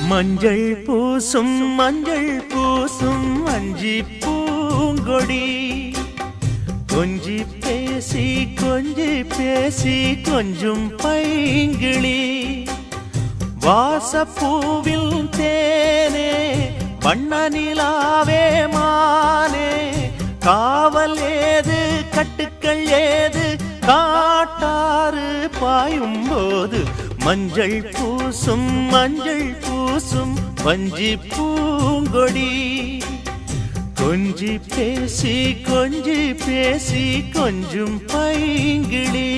மஞ்சள் பூசும் அஞ்சி பூங்கொடி கொஞ்சி பேசி கொஞ்சும் பைங்கிளி வாசப்பூவில் தேனே வண்ண நிலாவே மானே காவல் ஏது கட்டுக்கள் ஏது காட்டாறு பாயும் போது மஞ்சள் பூசும் வஞ்சி பூங்கொடி கொஞ்சி பேசி கொஞ்சும் பைங்கிளி